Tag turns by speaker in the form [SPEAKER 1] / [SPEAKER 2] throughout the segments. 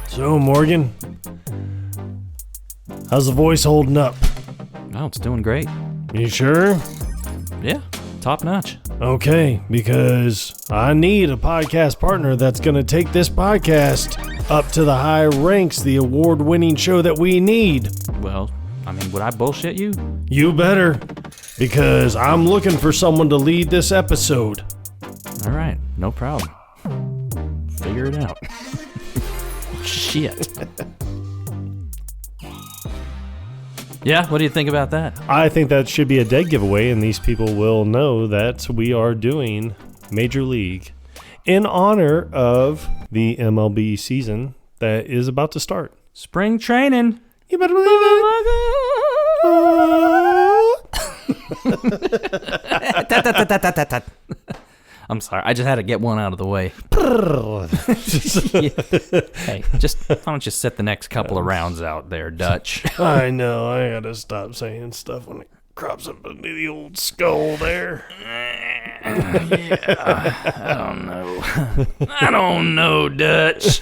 [SPEAKER 1] So, Morgan, how's the voice holding up?
[SPEAKER 2] Oh, it's doing great.
[SPEAKER 1] You sure?
[SPEAKER 2] Yeah, top notch.
[SPEAKER 1] Okay, because I need a podcast partner that's going to take this podcast up to the high ranks, the award-winning show that we need.
[SPEAKER 2] Well, I mean, would I bullshit you?
[SPEAKER 1] You better, because I'm looking for someone to lead this episode.
[SPEAKER 2] All right, no problem. Figure it out. Shit. Yeah, what do you think about that?
[SPEAKER 1] I think that should be a dead giveaway, and these people will know that we are doing Major League in honor of the MLB season that is about to start.
[SPEAKER 2] Spring training.
[SPEAKER 1] You better believe it.
[SPEAKER 2] I'm sorry, I just had to get one out of the way. Hey, just why don't you set the next couple of rounds out there, Dutch?
[SPEAKER 1] I know, I gotta stop saying stuff when it crops up into the old skull there.
[SPEAKER 2] I don't know, Dutch.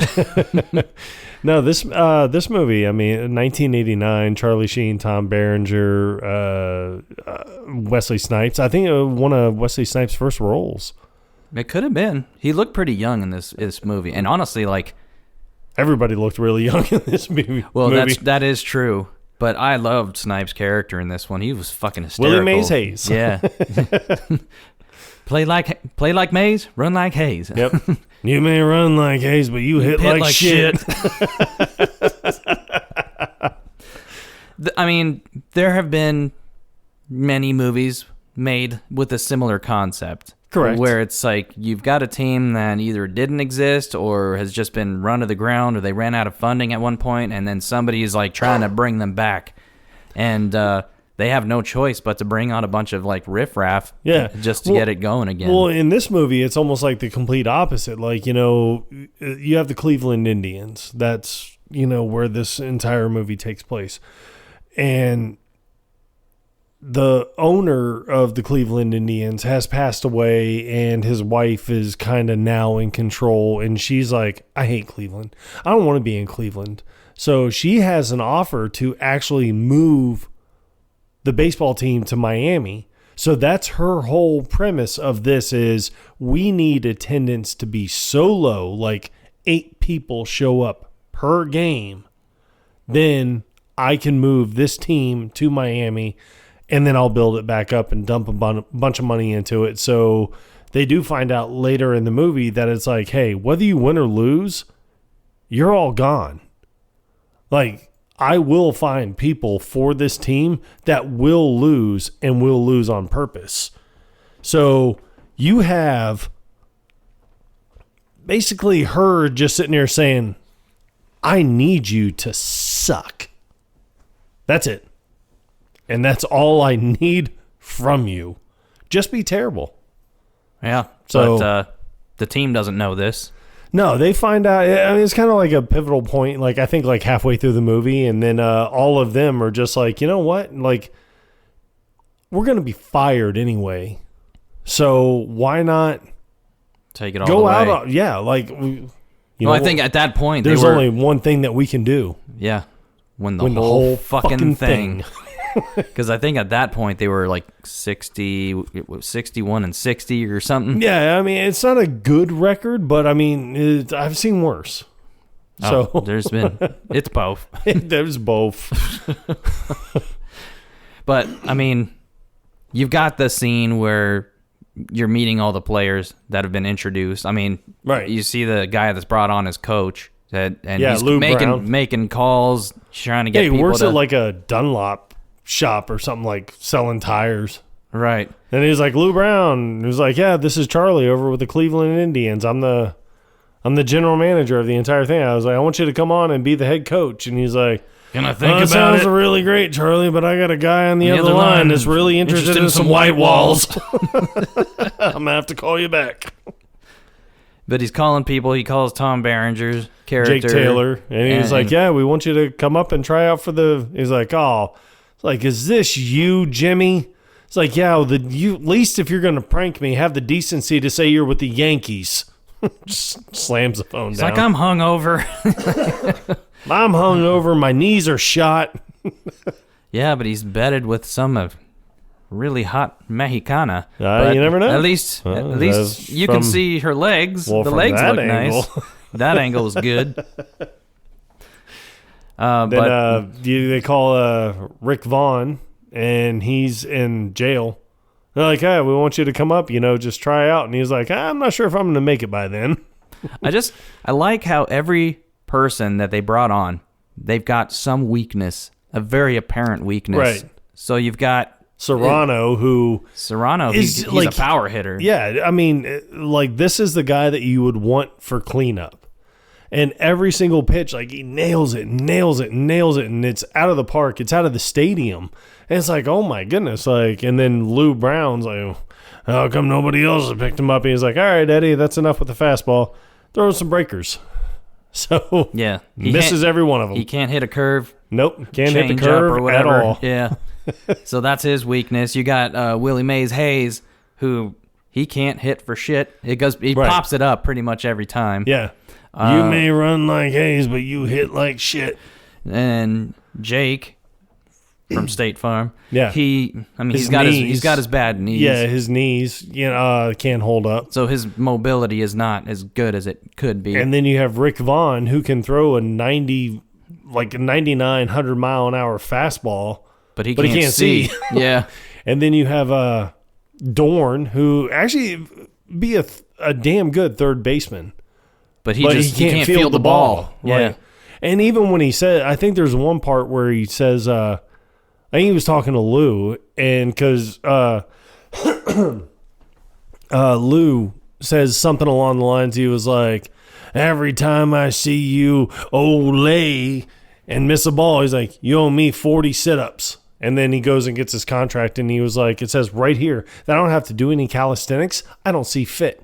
[SPEAKER 1] No, this movie, I mean, 1989, Charlie Sheen, Tom Berenger, Wesley Snipes. I think one of Wesley Snipes' first roles.
[SPEAKER 2] It could have been. He looked pretty young in this movie, and honestly, like
[SPEAKER 1] everybody looked really young in this movie.
[SPEAKER 2] Well, that is true. But I loved Snipes' character in this one. He was fucking hysterical.
[SPEAKER 1] Willie Mays Hayes.
[SPEAKER 2] Yeah. Play like Mays, run like Hayes.
[SPEAKER 1] Yep. You may run like Hayes, but you hit like shit.
[SPEAKER 2] I mean, there have been many movies made with a similar concept.
[SPEAKER 1] Correct.
[SPEAKER 2] Where it's like you've got a team that either didn't exist or has just been run to the ground, or they ran out of funding at one point, and then somebody is like trying to bring them back. And they have no choice but to bring on a bunch of like riffraff just to get it going again.
[SPEAKER 1] Well, in this movie, it's almost like the complete opposite. Like, you have the Cleveland Indians. That's, where this entire movie takes place. And the owner of the Cleveland Indians has passed away, and his wife is kind of now in control. And she's like, I hate Cleveland. I don't want to be in Cleveland. So she has an offer to actually move the baseball team to Miami. So that's her whole premise of this is we need attendance to be so low, like 8 people show up per game. Then I can move this team to Miami, and then I'll build it back up and dump a bunch of money into it. So they do find out later in the movie that it's like, hey, whether you win or lose, you're all gone. Like, I will find people for this team that will lose and will lose on purpose. So you have basically her just sitting there saying, I need you to suck. That's it. And that's all I need from you. Just be terrible.
[SPEAKER 2] Yeah.
[SPEAKER 1] So,
[SPEAKER 2] but the team doesn't know this.
[SPEAKER 1] No, they find out. I mean, it's kind of like a pivotal point. Like, I think like halfway through the movie, and then all of them are just like, you know what? Like, we're going to be fired anyway. So why not
[SPEAKER 2] take it all
[SPEAKER 1] go
[SPEAKER 2] the way.
[SPEAKER 1] out? Yeah. Like,
[SPEAKER 2] I think at that point,
[SPEAKER 1] there's only one thing that we can do.
[SPEAKER 2] Yeah. Win the whole fucking thing. Because I think at that point they were like 61 and 60 or something.
[SPEAKER 1] Yeah, I mean, it's not a good record, but I mean, I've seen worse. So
[SPEAKER 2] it's both.
[SPEAKER 1] There's both.
[SPEAKER 2] But I mean, you've got the scene where you're meeting all the players that have been introduced. I mean,
[SPEAKER 1] right.
[SPEAKER 2] You see the guy that's brought on as coach, and he's
[SPEAKER 1] Lou Brown.
[SPEAKER 2] making calls, trying to get people.
[SPEAKER 1] He works at like a Dunlop shop or something, like selling tires.
[SPEAKER 2] Right.
[SPEAKER 1] And he's like, Lou Brown. He was like, yeah, this is Charlie over with the Cleveland Indians. I'm the general manager of the entire thing. I was like, I want you to come on and be the head coach. And he's like,
[SPEAKER 2] can I think about it?
[SPEAKER 1] Sounds really great, Charlie, but I got a guy on the other line that's really interested in some white walls. I'm going to have to call you back.
[SPEAKER 2] But he's calling people. He calls Tom Berenger's character.
[SPEAKER 1] Jake Taylor. And he was like, yeah, we want you to come up and try out for the... He's like, oh... Like, is this you, Jimmy? It's like, yeah, at least if you're going to prank me, have the decency to say you're with the Yankees. Just slams the phone
[SPEAKER 2] It's
[SPEAKER 1] down.
[SPEAKER 2] like, I'm hungover.
[SPEAKER 1] I'm hungover. My knees are shot.
[SPEAKER 2] Yeah, but he's bedded with some really hot Mexicana.
[SPEAKER 1] You
[SPEAKER 2] But
[SPEAKER 1] never know.
[SPEAKER 2] At least
[SPEAKER 1] that's
[SPEAKER 2] you can
[SPEAKER 1] from-
[SPEAKER 2] see her legs.
[SPEAKER 1] Well,
[SPEAKER 2] The
[SPEAKER 1] from
[SPEAKER 2] legs
[SPEAKER 1] that
[SPEAKER 2] look
[SPEAKER 1] angle.
[SPEAKER 2] nice. That angle was good.
[SPEAKER 1] Then they call Rick Vaughn, and he's in jail. They're like, hey, we want you to come up, just try out. And he's like, I'm not sure if I'm going to make it by then.
[SPEAKER 2] I like how every person that they brought on, they've got some weakness, a very apparent weakness.
[SPEAKER 1] Right.
[SPEAKER 2] So you've got
[SPEAKER 1] Serrano, who
[SPEAKER 2] Serrano,
[SPEAKER 1] is
[SPEAKER 2] he's
[SPEAKER 1] like-
[SPEAKER 2] a power hitter.
[SPEAKER 1] Yeah, I mean, like, this is the guy that you would want for cleanup. And every single pitch, like, he nails it, and it's out of the park. It's out of the stadium. And it's like, oh, my goodness. Like, and then Lou Brown's like, how come nobody else has picked him up? And he's like, all right, Eddie, that's enough with the fastball. Throw some breakers. So,
[SPEAKER 2] Yeah.
[SPEAKER 1] misses every one of them.
[SPEAKER 2] He can't hit a curve.
[SPEAKER 1] Nope, can't hit the
[SPEAKER 2] change up
[SPEAKER 1] curve
[SPEAKER 2] or
[SPEAKER 1] at
[SPEAKER 2] whatever.
[SPEAKER 1] all.
[SPEAKER 2] Yeah. So that's his weakness. You got Willie Mays Hayes, who he can't hit for shit. He
[SPEAKER 1] Right.
[SPEAKER 2] pops it up pretty much every time.
[SPEAKER 1] Yeah. You may run like Hayes, but you hit like shit.
[SPEAKER 2] And Jake from State Farm.
[SPEAKER 1] Yeah.
[SPEAKER 2] He's got his bad knees.
[SPEAKER 1] Yeah, his knees, can't hold up.
[SPEAKER 2] So his mobility is not as good as it could be.
[SPEAKER 1] And then you have Rick Vaughn, who can throw a 99, 100-mile-an-hour fastball,
[SPEAKER 2] but he
[SPEAKER 1] but
[SPEAKER 2] can't,
[SPEAKER 1] he can't see.
[SPEAKER 2] Yeah.
[SPEAKER 1] And then you have Dorn, who actually be a damn good third baseman.
[SPEAKER 2] But he
[SPEAKER 1] But
[SPEAKER 2] can't field the ball. Yeah.
[SPEAKER 1] Right. And even when he said, I think there's one part where he says, I think he was talking to Lou, and because Lou says something along the lines, he was like, every time I see you ole and miss a ball, he's like, you owe me 40 sit-ups. And then he goes and gets his contract, and he was like, it says right here that I don't have to do any calisthenics. I don't see fit.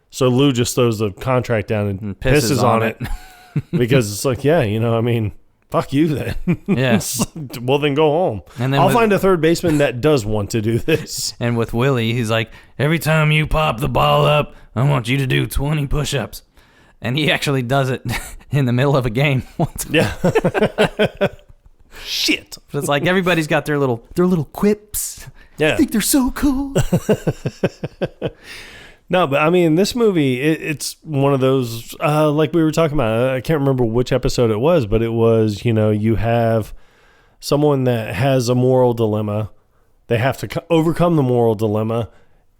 [SPEAKER 1] So Lou just throws the contract down and pisses on it. Because it's like, fuck you then.
[SPEAKER 2] Yeah.
[SPEAKER 1] Well, then go home.
[SPEAKER 2] And then
[SPEAKER 1] I'll
[SPEAKER 2] with-
[SPEAKER 1] find a third baseman that does want to do this.
[SPEAKER 2] And with Willie, he's like, every time you pop the ball up, I want you to do 20 push-ups. And he actually does it in the middle of a game.
[SPEAKER 1] Yeah. Shit.
[SPEAKER 2] But it's like everybody's got their little quips.
[SPEAKER 1] Yeah.
[SPEAKER 2] I think they're so cool.
[SPEAKER 1] No, but I mean, this movie, it's one of those, like we were talking about, I can't remember which episode it was, but it was, you have someone that has a moral dilemma. They have to overcome the moral dilemma,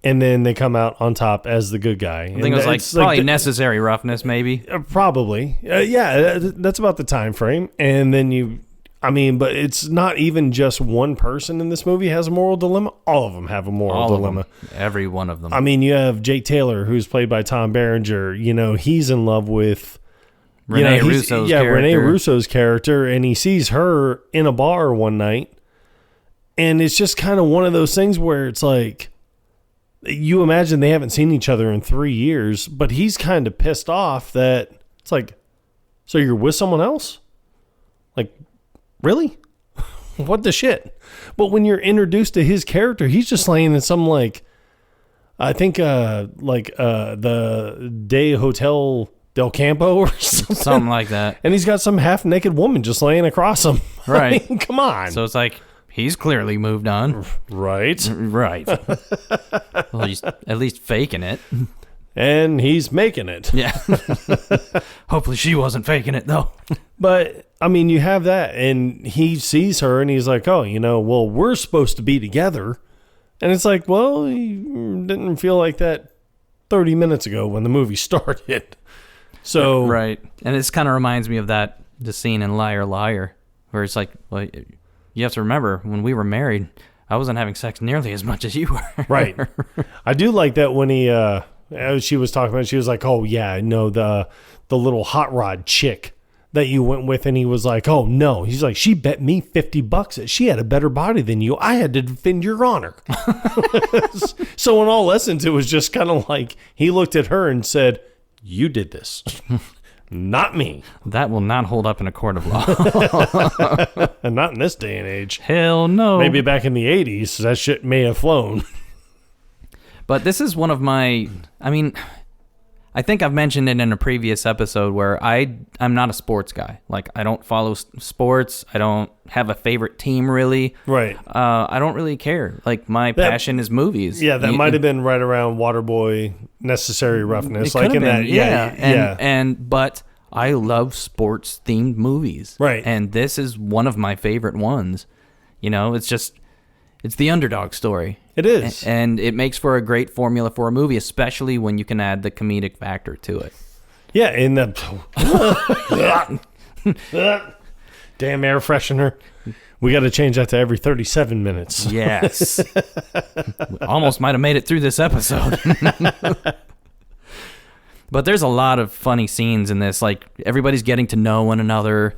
[SPEAKER 1] and then they come out on top as the good guy.
[SPEAKER 2] I think it was like probably necessary roughness, maybe.
[SPEAKER 1] Probably. Yeah, that's about the time frame. And then but it's not even just one person in this movie has a moral dilemma. All of them have a moral dilemma.
[SPEAKER 2] Every one of them.
[SPEAKER 1] I mean, you have Jake Taylor, who's played by Tom Berenger. He's in love with
[SPEAKER 2] Rene Russo's character.
[SPEAKER 1] Rene Russo's character, and he sees her in a bar one night. And it's just kind of one of those things where it's like, you imagine they haven't seen each other in 3 years, but he's kind of pissed off that it's like, so you're with someone else? Like, really? What the shit? But when you're introduced to his character, he's just laying in some I think the Day Hotel Del Campo or something.
[SPEAKER 2] Something like that.
[SPEAKER 1] And he's got some half naked woman just laying across him.
[SPEAKER 2] Right.
[SPEAKER 1] I mean, come on.
[SPEAKER 2] So it's like, he's clearly moved on.
[SPEAKER 1] Right.
[SPEAKER 2] Right. Well, he's at least faking it.
[SPEAKER 1] And he's making it.
[SPEAKER 2] Yeah. Hopefully she wasn't faking it, though.
[SPEAKER 1] But, I mean, you have that, and he sees her, and he's like, oh, well, we're supposed to be together. And it's like, well, he didn't feel like that 30 minutes ago when the movie started. So
[SPEAKER 2] Right. And this kind of reminds me of the scene in Liar Liar, where it's like, well, you have to remember, when we were married, I wasn't having sex nearly as much as you were.
[SPEAKER 1] Right. I do like that when she was talking about, she was like, oh, yeah, no, the little hot rod chick that you went with, and he was like, oh, no. He's like, she bet me $50 that she had a better body than you. I had to defend your honor. So in all essence, it was just kind of like he looked at her and said, you did this, not me.
[SPEAKER 2] That will not hold up in a court of law.
[SPEAKER 1] And not in this day and age.
[SPEAKER 2] Hell no.
[SPEAKER 1] Maybe back in the 80s, that shit may have flown.
[SPEAKER 2] But this is one of my, I think I've mentioned it in a previous episode where I'm not a sports guy. Like, I don't follow sports. I don't have a favorite team, really.
[SPEAKER 1] Right.
[SPEAKER 2] I don't really care. Like, my passion is movies.
[SPEAKER 1] Yeah, that might have been right around Waterboy, Necessary Roughness.
[SPEAKER 2] It
[SPEAKER 1] Like
[SPEAKER 2] could
[SPEAKER 1] in
[SPEAKER 2] have
[SPEAKER 1] that,
[SPEAKER 2] been, yeah. But I love sports-themed movies.
[SPEAKER 1] Right.
[SPEAKER 2] And this is one of my favorite ones. You know, it's the underdog story.
[SPEAKER 1] It is.
[SPEAKER 2] And it makes for a great formula for a movie, especially when you can add the comedic factor to it.
[SPEAKER 1] Yeah, in the damn air freshener. We got to change that to every 37 minutes.
[SPEAKER 2] Yes. Almost might have made it through this episode. But there's a lot of funny scenes in this. Like, everybody's getting to know one another.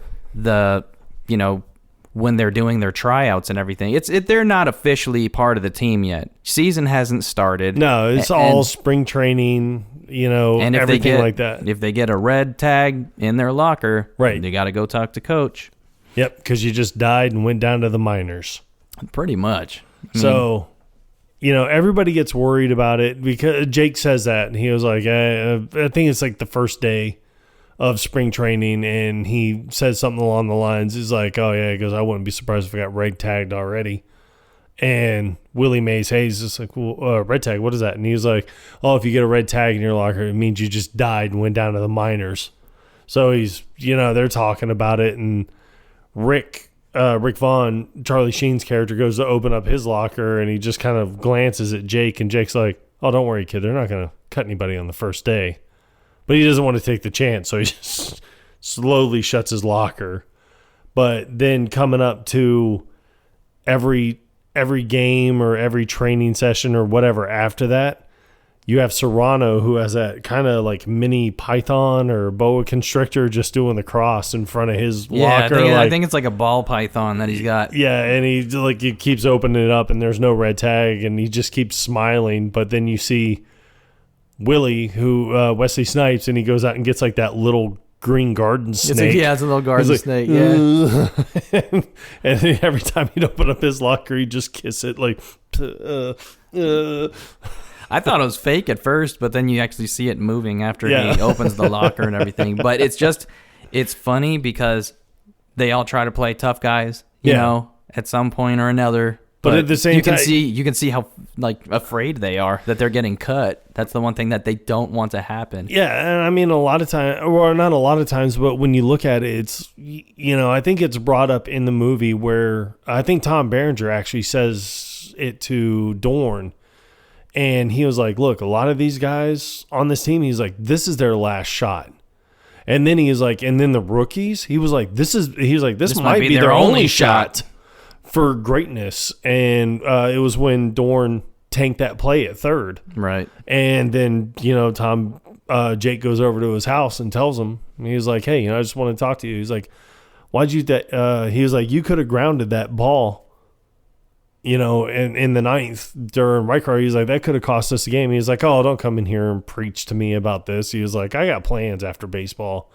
[SPEAKER 2] When they're doing their tryouts and everything. They're not officially part of the team yet. Season hasn't started.
[SPEAKER 1] No, it's all spring training, and everything like that.
[SPEAKER 2] If they get a red tag in their locker,
[SPEAKER 1] right,
[SPEAKER 2] they got to go talk to coach.
[SPEAKER 1] Yep, because you just died and went down to the minors.
[SPEAKER 2] Pretty much.
[SPEAKER 1] So, everybody gets worried about it because Jake says that, and he was like, I think it's like the first day of spring training, and he said something along the lines, he's like, oh yeah, he goes, I wouldn't be surprised if I got red tagged already. And Willie Mays Hayes is like, well, red tag, what is that? And he was like, oh, if you get a red tag in your locker, it means you just died and went down to the minors. So he's, they're talking about it, and Rick Vaughn, Charlie Sheen's character, goes to open up his locker, and he just kind of glances at Jake, and Jake's like, oh, don't worry, kid, they're not going to cut anybody on the first day. But he doesn't want to take the chance, so he just slowly shuts his locker. But then coming up to every game or every training session or whatever after that, you have Serrano, who has that kind of like mini python or boa constrictor just doing the cross in front of his locker.
[SPEAKER 2] I think it's like a ball python that he's got.
[SPEAKER 1] Yeah, and he keeps opening it up, and there's no red tag, and he just keeps smiling. But then you see Willie, who Wesley Snipes, and he goes out and gets like that little green garden snake.
[SPEAKER 2] It's a little garden snake.
[SPEAKER 1] Yeah. and every time he'd open up his locker, he'd just kiss it like.
[SPEAKER 2] I thought it was fake at first, but then you actually see it moving after he opens the locker and everything. But it's funny because they all try to play tough guys, you know, at some point or another.
[SPEAKER 1] But at the same time,
[SPEAKER 2] you can see how like afraid they are that they're getting cut. That's the one thing that they don't want to happen.
[SPEAKER 1] Yeah, and I mean, a lot of times, or not a lot of times, but when you look at it, it's, I think it's brought up in the movie where I think Tom Berenger actually says it to Dorn, and he was like, "Look, a lot of these guys on this team, he's like, this is their last shot." And then he was like, and then the rookies, he was like, this might be their only shot for greatness. And it was when Dorn tanked that play at third.
[SPEAKER 2] Right.
[SPEAKER 1] And then, Jake goes over to his house and tells him, and he was like, hey, I just want to talk to you. He's like, why'd you, he was like, you could have grounded that ball, in the ninth during Riker. He's like, that could have cost us the game. He was like, oh, don't come in here and preach to me about this. He was like, I got plans after baseball.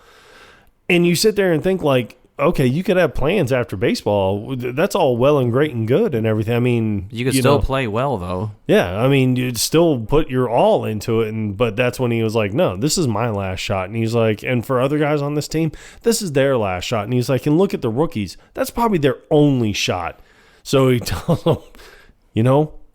[SPEAKER 1] And you sit there and think like, okay, you could have plans after baseball. That's all well and great and good and everything. I mean,
[SPEAKER 2] you could still play well though.
[SPEAKER 1] Yeah, I mean, you'd still put your all into it. But that's when he was like, no, this is my last shot. And he's like, and for other guys on this team, this is their last shot. And he's like, and look at the rookies. That's probably their only shot. So he tells them,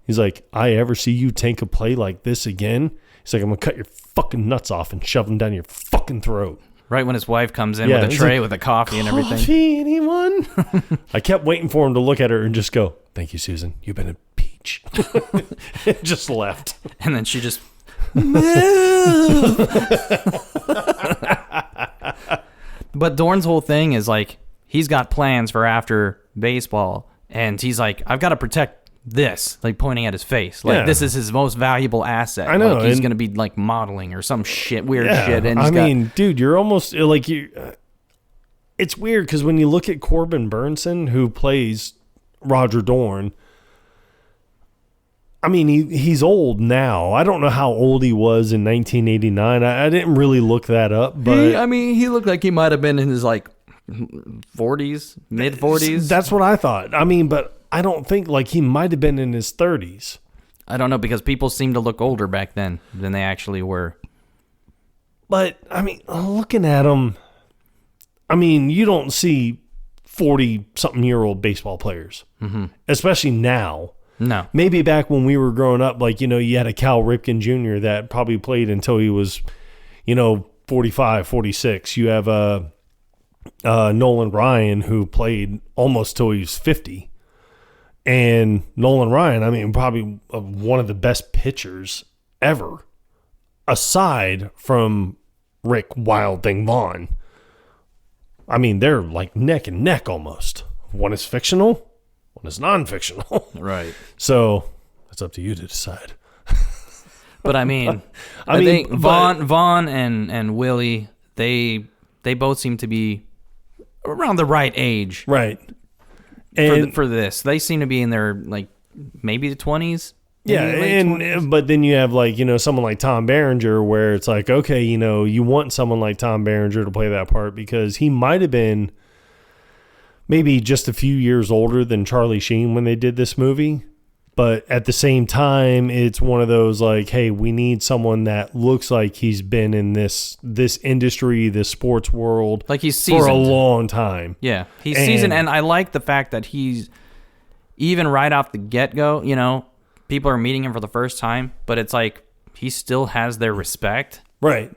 [SPEAKER 1] he's like, I ever see you tank a play like this again? He's like, I'm going to cut your fucking nuts off and shove them down your fucking throat.
[SPEAKER 2] Right when his wife comes in with a tray with a coffee and everything.
[SPEAKER 1] Coffee, anyone? I kept waiting for him to look at her and just go, thank you, Susan. You've been a peach. Just left.
[SPEAKER 2] And then she just move. But Dorn's whole thing is like, he's got plans for after baseball. And he's like, I've got to protect this, like pointing at his face. Like, this is his most valuable asset.
[SPEAKER 1] I know.
[SPEAKER 2] Like, he's going to be like modeling or some weird shit. And
[SPEAKER 1] dude, you're almost like it's weird because when you look at Corbin Burnson, who plays Roger Dorn, I mean, he's old now. I don't know how old he was in 1989. I didn't really look that up. But
[SPEAKER 2] he looked like he might have been in his like 40s, mid 40s.
[SPEAKER 1] That's what I thought. I mean, but I don't think like he might have been in his 30s.
[SPEAKER 2] I don't know because people seem to look older back then than they actually were.
[SPEAKER 1] But, I mean, looking at him, I mean, you don't see 40-something-year-old baseball players, especially now.
[SPEAKER 2] No.
[SPEAKER 1] Maybe back when we were growing up, like, you know, you had a Cal Ripken Jr. that probably played until he was, you know, 45, 46. You have Nolan Ryan, who played almost till he was 50. And Nolan Ryan, I mean, probably one of the best pitchers ever, aside from Rick Wild Thing Vaughn. I mean, they're like neck and neck almost. One is fictional, one is non-fictional.
[SPEAKER 2] Right.
[SPEAKER 1] So it's up to you to decide.
[SPEAKER 2] But I mean,
[SPEAKER 1] I
[SPEAKER 2] I
[SPEAKER 1] mean,
[SPEAKER 2] think Vaughn and Willie, they both seem to be around the right age
[SPEAKER 1] Right. And
[SPEAKER 2] for this. They seem to be in their like maybe the 20s.
[SPEAKER 1] yeah, and but then you have like, you know, someone like Tom Berenger, where it's like, okay, you know, you want someone like Tom Berenger to play that part because he might have been maybe just a few years older than Charlie Sheen when they did this movie. But at the same time, it's one of those like, hey, we need someone that looks like he's been in this industry, this sports world,
[SPEAKER 2] like he's
[SPEAKER 1] for a
[SPEAKER 2] seasoned.
[SPEAKER 1] long time.
[SPEAKER 2] Yeah, he's seasoned, and I like the fact that he's even right off the get-go, you know, people are meeting him for the first time, but it's like he still has their respect.
[SPEAKER 1] Right.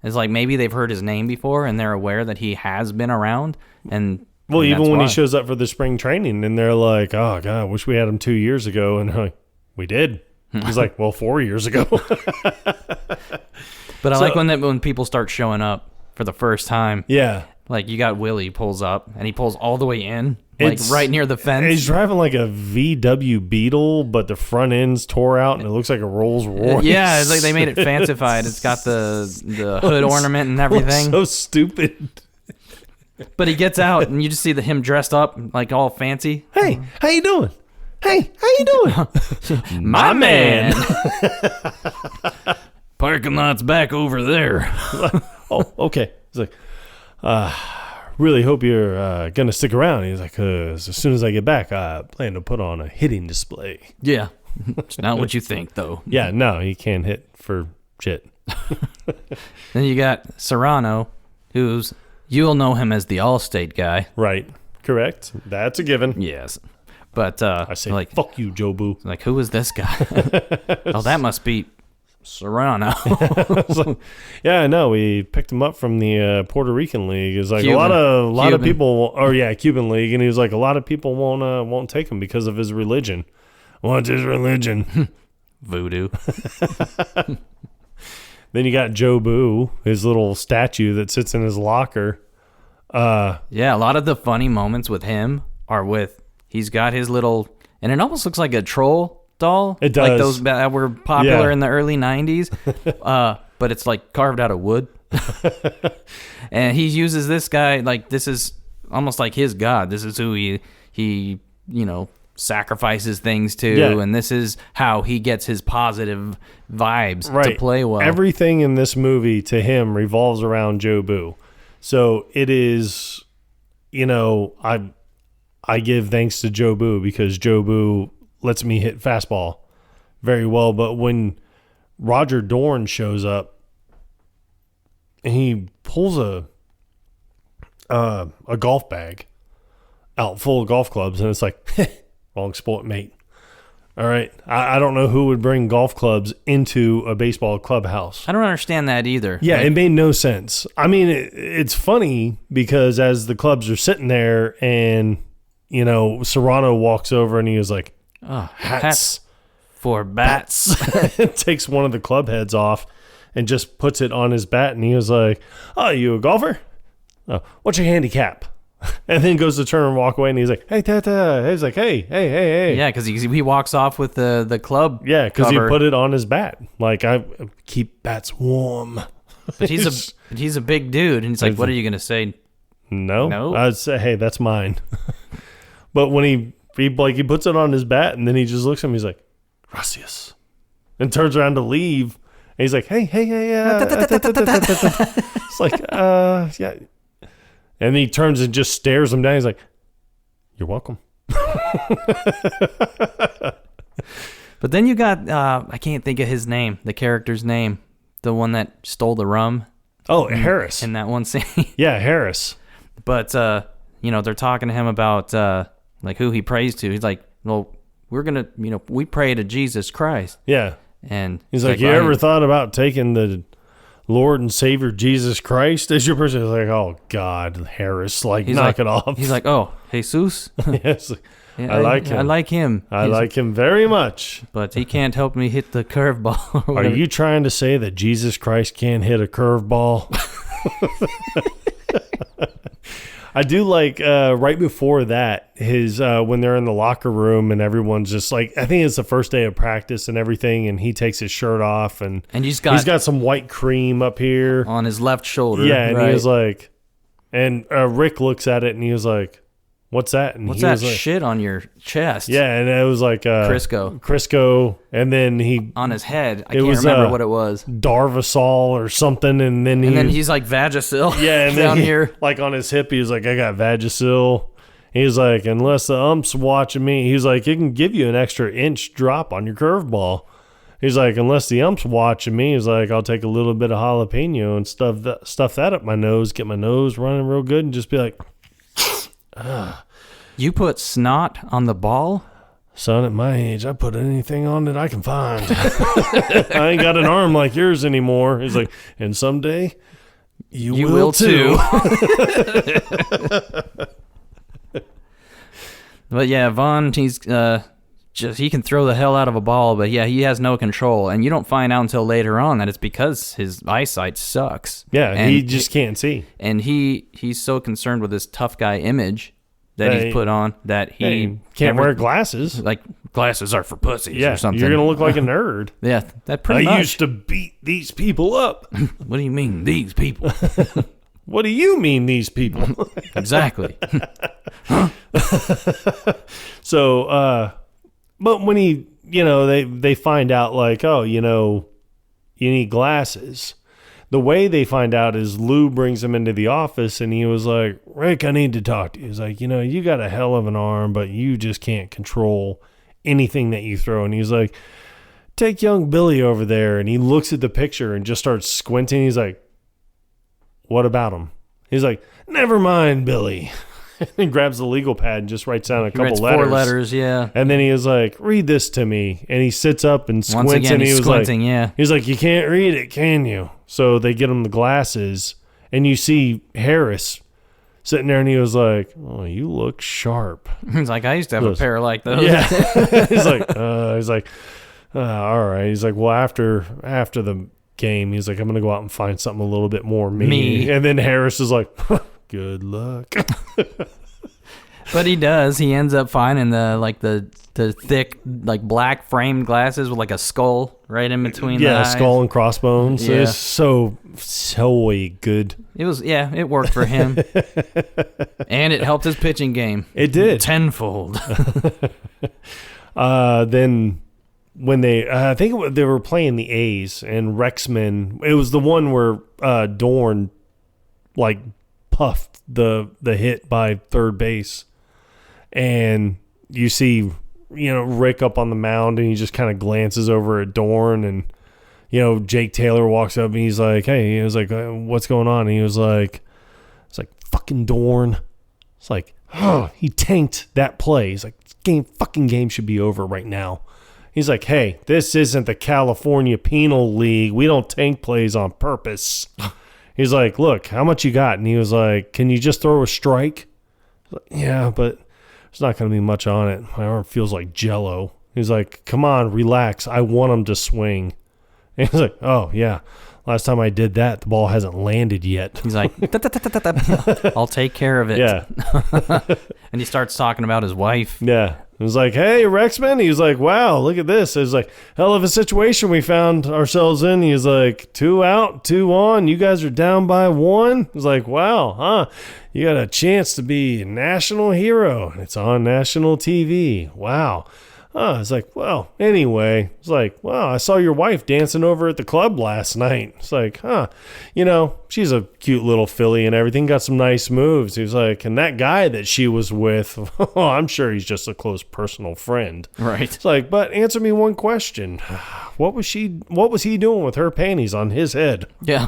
[SPEAKER 2] It's like maybe they've heard his name before and they're aware that he has been around. And
[SPEAKER 1] Well,
[SPEAKER 2] and
[SPEAKER 1] even
[SPEAKER 2] that's
[SPEAKER 1] when
[SPEAKER 2] why.
[SPEAKER 1] he shows up for the spring training and they're like, oh, God, I wish we had him 2 years ago. And they're like, we did. He's like, well, 4 years ago.
[SPEAKER 2] But I like when people start showing up for the first time.
[SPEAKER 1] Yeah.
[SPEAKER 2] Like you got Willie pulls up and he pulls all the way in, like
[SPEAKER 1] It's-
[SPEAKER 2] right near the fence.
[SPEAKER 1] He's driving like a VW Beetle, but the front end's tore out and it looks like a Rolls Royce.
[SPEAKER 2] Yeah, it's like they made it fancified. It's got the hood ornament and everything.
[SPEAKER 1] So stupid.
[SPEAKER 2] But he gets out and you just see him dressed up like all fancy.
[SPEAKER 1] Hey, how you doing? Hey, how you doing?
[SPEAKER 2] My man. Parking lot's back over there.
[SPEAKER 1] Oh, okay. He's like, really hope you're going to stick around. He's like, as soon as I get back, I plan to put on a hitting display.
[SPEAKER 2] Yeah. It's not what you think, though.
[SPEAKER 1] Yeah, no, he can't hit for shit.
[SPEAKER 2] Then you got Serrano, who's, you'll know him as the Allstate guy.
[SPEAKER 1] Right. Correct. That's a given.
[SPEAKER 2] Yes. But,
[SPEAKER 1] I say,
[SPEAKER 2] like,
[SPEAKER 1] fuck you, Jobu.
[SPEAKER 2] like, who is this guy? Oh, that must be Serrano.
[SPEAKER 1] Yeah, I know. We picked him up from the Puerto Rican league. It's like
[SPEAKER 2] Cuban.
[SPEAKER 1] a lot of
[SPEAKER 2] Cuban.
[SPEAKER 1] people. Or yeah, Cuban league, and he was like, a lot of people won't take him because of his religion. What's his religion?
[SPEAKER 2] Voodoo.
[SPEAKER 1] Then you got Jobu, his little statue that sits in his locker.
[SPEAKER 2] Yeah, a lot of the funny moments with him are with, he's got his little, and it almost looks like a troll doll.
[SPEAKER 1] It
[SPEAKER 2] Like
[SPEAKER 1] does.
[SPEAKER 2] those that were popular
[SPEAKER 1] Yeah.
[SPEAKER 2] in the early 90s. But it's like carved out of wood. And he uses this guy, like this is almost like his god. This is who he you know, sacrifices things to.
[SPEAKER 1] Yeah.
[SPEAKER 2] And this is how he gets his positive vibes
[SPEAKER 1] Right.
[SPEAKER 2] to play well.
[SPEAKER 1] Everything in this movie to him revolves around Jobu. So it is, you know, I give thanks to Jobu because Jobu lets me hit fastball very well. But when Roger Dorn shows up and he pulls a golf bag out full of golf clubs, and it's like, wrong sport, mate. All right. I don't know who would bring golf clubs into a baseball clubhouse.
[SPEAKER 2] I don't understand that either.
[SPEAKER 1] Yeah,
[SPEAKER 2] Like,
[SPEAKER 1] it made no sense. I mean, it's funny because as the clubs are sitting there and, you know, Serrano walks over and he was like,
[SPEAKER 2] oh,
[SPEAKER 1] hats.
[SPEAKER 2] for bats.
[SPEAKER 1] Takes one of the club heads off and just puts it on his bat. And he was like, oh, you a golfer? Oh, what's your handicap? And then goes to turn and walk away. And he's like, hey, Tata. He's like, hey.
[SPEAKER 2] Yeah, because he walks off with the club.
[SPEAKER 1] Yeah, because he
[SPEAKER 2] cover.
[SPEAKER 1] put it on his bat. Like, I keep bats warm.
[SPEAKER 2] But he's a big dude, and he's like, "What are you gonna say?"
[SPEAKER 1] No. I'd say, hey, that's mine. But when he puts it on his bat, and then he just looks at me, he's like, gracias. And turns around to leave. And he's like, hey. It's like, yeah. And he turns and just stares him down. He's like, you're welcome.
[SPEAKER 2] But then you got I can't think of his name, the character's name, the one that stole the rum.
[SPEAKER 1] Oh, Harris.
[SPEAKER 2] in that one scene.
[SPEAKER 1] Yeah, Harris.
[SPEAKER 2] But they're talking to him about like who he prays to. He's like, well, we're gonna, we pray to Jesus Christ.
[SPEAKER 1] Yeah.
[SPEAKER 2] And
[SPEAKER 1] He's like, you ever thought about taking the Lord and Savior Jesus Christ as your person? He's like, oh God, Harris, knock it off.
[SPEAKER 2] He's like, oh, Jesus.
[SPEAKER 1] Yes.
[SPEAKER 2] Yeah,
[SPEAKER 1] I like him.
[SPEAKER 2] I like him.
[SPEAKER 1] I like him very much.
[SPEAKER 2] But he can't help me hit the curveball.
[SPEAKER 1] Are you trying to say that Jesus Christ can't hit a curveball? I do like right before that, his when they're in the locker room and everyone's just like, I think it's the first day of practice and everything, and he takes his shirt off and he's got some white cream up here
[SPEAKER 2] on his left shoulder.
[SPEAKER 1] Yeah, and he was like, and Rick looks at it and he was like, what's that? And
[SPEAKER 2] what's
[SPEAKER 1] he
[SPEAKER 2] that
[SPEAKER 1] was like,
[SPEAKER 2] shit on your chest?
[SPEAKER 1] Yeah, and it was like Crisco, and then he
[SPEAKER 2] on his head. I can't remember what it was.
[SPEAKER 1] Darvasol or something, and then
[SPEAKER 2] he's like Vagisil.
[SPEAKER 1] Yeah, and
[SPEAKER 2] down
[SPEAKER 1] then
[SPEAKER 2] here,
[SPEAKER 1] like on his hip, he was like, I got Vagisil. He's like, unless the ump's watching me, he's like, it can give you an extra inch drop on your curveball. He's like, unless the ump's watching me, he's like, I'll take a little bit of jalapeno and stuff that up my nose, get my nose running real good, and just be like.
[SPEAKER 2] You put snot on the ball?
[SPEAKER 1] Son, at my age, I put anything on that I can find. I ain't got an arm like yours anymore. He's like, and someday you will too.
[SPEAKER 2] But yeah, Vaughn, he's he can throw the hell out of a ball, but yeah, he has no control. And you don't find out until later on that it's because his eyesight sucks.
[SPEAKER 1] Yeah, and he just can't see.
[SPEAKER 2] And he's so concerned with this tough guy image that he's put on that he
[SPEAKER 1] can't wear glasses.
[SPEAKER 2] Like glasses are for pussies or something.
[SPEAKER 1] You're going to look like a nerd.
[SPEAKER 2] Yeah, that pretty much.
[SPEAKER 1] I used to beat these people up.
[SPEAKER 2] What do you mean, these people?
[SPEAKER 1] What do you mean, these people?
[SPEAKER 2] Exactly.
[SPEAKER 1] So, but when they find out like, oh, you need glasses. The way they find out is Lou brings him into the office and he was like, Rick, I need to talk to you. He's like, you got a hell of an arm, but you just can't control anything that you throw. And he's like, take young Billy over there. And he looks at the picture and just starts squinting. He's like, what about him? He's like, never mind, Billy. And he grabs the legal pad and just writes down a couple letters.
[SPEAKER 2] 4 letters, yeah.
[SPEAKER 1] And then he was like, read this to me. And he sits up and squints.
[SPEAKER 2] Once again,
[SPEAKER 1] and
[SPEAKER 2] he's squinting, yeah.
[SPEAKER 1] He's like, you can't read it, can you? So they get him the glasses. And you see Harris sitting there and he was like, oh, you look sharp.
[SPEAKER 2] He's like, I used to have a pair like those.
[SPEAKER 1] Yeah. He's like, all right. He's like, well, after the game, he's like, I'm going to go out and find something a little bit more me. And then Harris is like, good luck.
[SPEAKER 2] But he does. He ends up finding the thick, like black framed glasses with like a skull right in between the eyes.
[SPEAKER 1] Skull and crossbones. Yeah. It's so good.
[SPEAKER 2] It worked for him. And it helped his pitching game.
[SPEAKER 1] It did.
[SPEAKER 2] Tenfold.
[SPEAKER 1] Then when I think they were playing the A's and Rexman, it was the one where Dorn like puffed the hit by third base. And you see, Rick up on the mound and he just kind of glances over at Dorn and, Jake Taylor walks up and he's like, hey, he was like, what's going on? And he was like, it's like, fucking Dorn. It's like, oh, he tanked that play. He's like, fucking game should be over right now. He's like, hey, this isn't the California Penal League. We don't tank plays on purpose. He's like, look, how much you got? And he was like, can you just throw a strike? Like, yeah, but there's not going to be much on it. My arm feels like Jell-O. He's like, come on, relax. I want him to swing. And he's like, oh, yeah. Last time I did that, the ball hasn't landed yet.
[SPEAKER 2] He's like, I'll take care of it.
[SPEAKER 1] Yeah.
[SPEAKER 2] And he starts talking about his wife.
[SPEAKER 1] Yeah. It was like, hey, Rexman. He was like, wow, look at this. It was like, hell of a situation we found ourselves in. He was like, 2 out, 2 on. You guys are down by 1. It was like, wow, huh? You got a chance to be a national hero. It's on national TV. Wow. Oh, it's like, well, anyway, it's like, well, I saw your wife dancing over at the club last night. It's like, huh, she's a cute little filly and everything, got some nice moves. He was like, and that guy that she was with, oh, I'm sure he's just a close personal friend.
[SPEAKER 2] Right.
[SPEAKER 1] It's like, but answer me one question. What was he doing with her panties on his head?
[SPEAKER 2] Yeah.